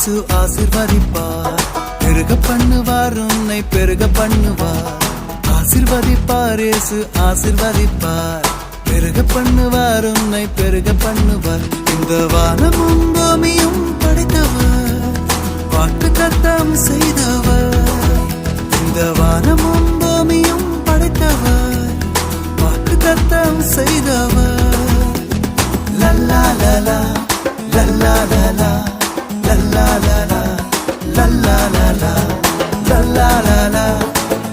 இயேசு ஆசிர்வதிப்பார், பெருக பண்ணுவார், உன்னை பெருக பண்ணுவார். ஆசிர்வதிப்பார், இயேசு ஆசிர்வதிப்பார், பெருக பண்ணுவார், உன்னை பெருக பண்ணுவார். இந்த வானமும் பூமியும் படைத்தவர், வாக்கு தத்தம் செய்தவர். இந்த வானமும் பூமியும் படைத்தவர், வாக்கு தத்தம் செய்தவர். லல்லா லலா லல்லா லலா லல்லா லலா லல்லா லலா லல்லா லலா